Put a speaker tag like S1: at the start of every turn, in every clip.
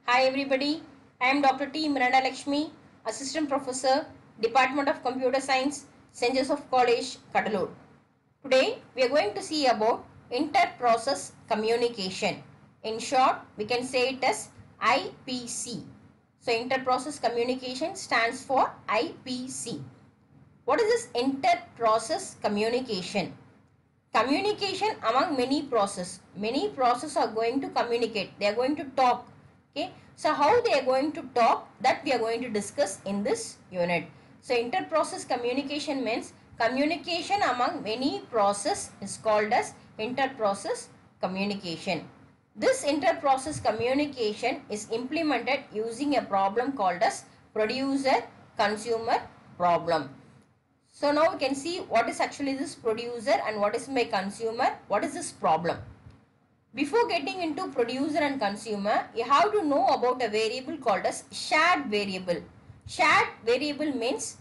S1: Hi everybody, I am Dr. T. Miranda Lakshmi, Assistant Professor, Department of Computer Science, St. Joseph College, Cuddalore. Today we are going to see about inter-process communication. In short, we can say it as IPC. So inter-process communication stands for IPC. What is this inter-process communication? Communication among many process are going to communicate, they are going to talk. Okay, so how they are going to talk, that we are going to discuss in this unit. So inter-process communication means communication among many process is called as inter-process communication. This inter-process communication is implemented using a problem called as producer consumer problem. So now we can see what is actually this producer and what is my consumer. What is this problem? Before getting into producer and consumer, you have to know about a variable called as shared variable. Shared variable means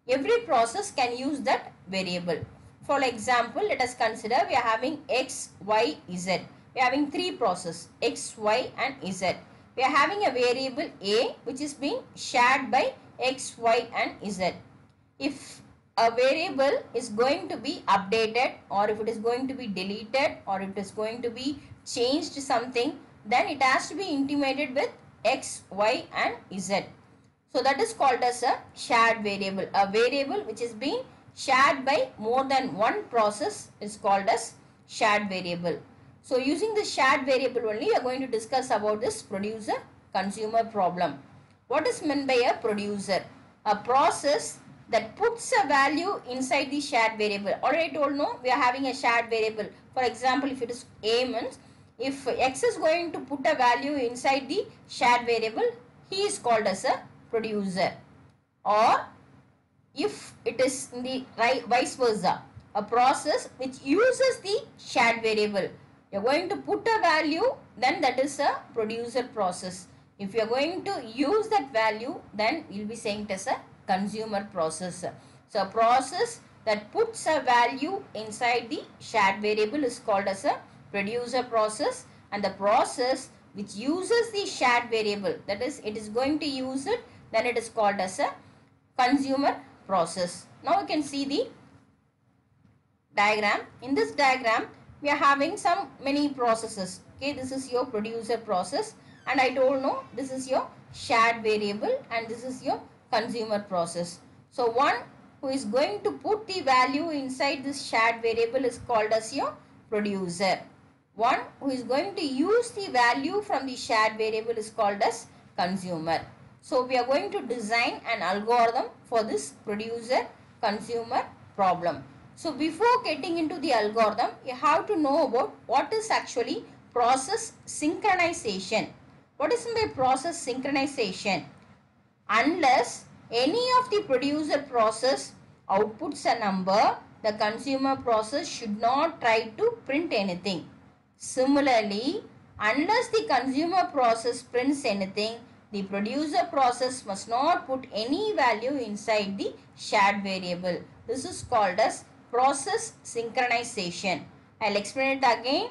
S1: every process can use that variable. For example, let us consider we are having X, Y, Z. We are having three processes X, Y and Z. We are having a variable A which is being shared by X, Y and Z. If a variable is going to be updated, or if it is going to be deleted, or it is going to be changed something, then it has to be intimated with X, Y and Z. So that is called as a shared variable. A variable which is being shared by more than one process is called as shared variable. So using the shared variable only, we are going to discuss about this producer consumer problem. What is meant by a producer? A process that puts a value inside the shared variable. Already told, no, we are having a shared variable. For example, if it is A means, if X is going to put a value inside the shared variable, he is called as a producer. Or if it is in the right vice versa, a process which uses the shared variable, you are going to put a value, then that is a producer process. If you are going to use that value, then we will be saying it as a consumer process. So a process that puts a value inside the shared variable is called as a producer process, and the process which uses the shared variable, that is it is going to use it, then it is called as a consumer process. Now you can see the diagram. In this diagram we are having some many processes. Okay, this is your producer process, and I told, no, this is your shared variable and this is your consumer process. So one who is going to put the value inside this shared variable is called as your producer. One who is going to use the value from the shared variable is called as consumer. So we are going to design an algorithm for this producer consumer problem. So before getting into the algorithm, you have to know about what is actually process synchronization. What is by process synchronization? Unless any of the producer process outputs a number, the consumer process should not try to print anything. Similarly, unless the consumer process prints anything, the producer process must not put any value inside the shared variable. This is called as process synchronization. I will explain it again.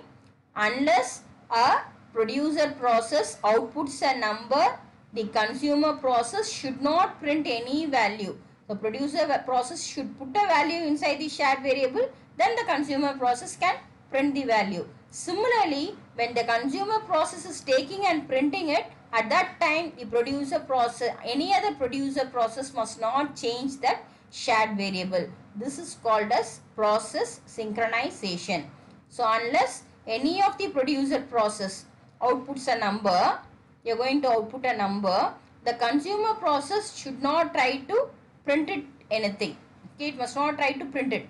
S1: Unless a producer process outputs a number, the consumer process should not print any value. The producer process should put a value inside the shared variable, then the consumer process can print the value. Similarly, when the consumer process is taking and printing it, at that time the producer process, any other producer process must not change that shared variable. This is called as process synchronization. So unless any of the producer process outputs a number, you are going to output a number, the consumer process should not try to print it anything. Okay, it must not try to print it.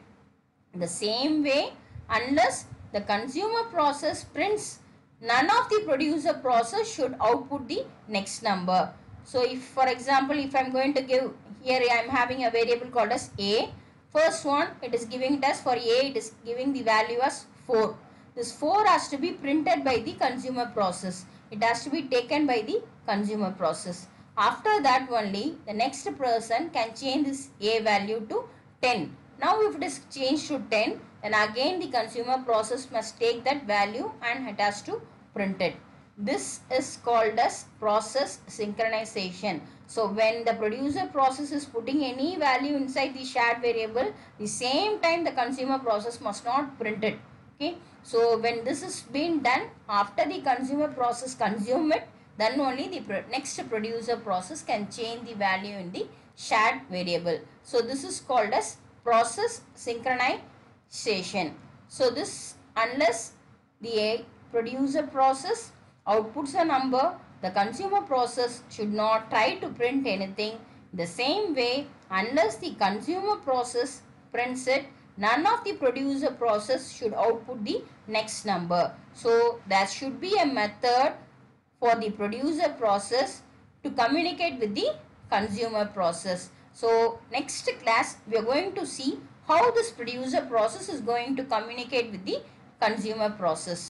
S1: In the same way, unless the consumer process prints, none of the producer process should output the next number. So if, for example, if I am going to give, here I am having a variable called as A. First one, it is giving it as, for A it is giving the value as 4. This 4 has to be printed by the consumer process. It has to be taken by the consumer process. After that only, the next person can change this A value to 10. Now if it is changed to 10, then again the consumer process must take that value and it has to print it. This is called as process synchronization. So when the producer process is putting any value inside the shared variable, the same time the consumer process must not print it. Okay. So when this is being done, after the consumer process consume it, then only the next producer process can change the value in the shared variable. So this is called as process synchronization. So this, unless the producer process outputs a number, the consumer process should not try to print anything. The same way, unless the consumer process prints it, none of the producer process should output the next number. So there should be a method for the producer process to communicate with the consumer process. So next class we are going to see how this producer process is going to communicate with the consumer process.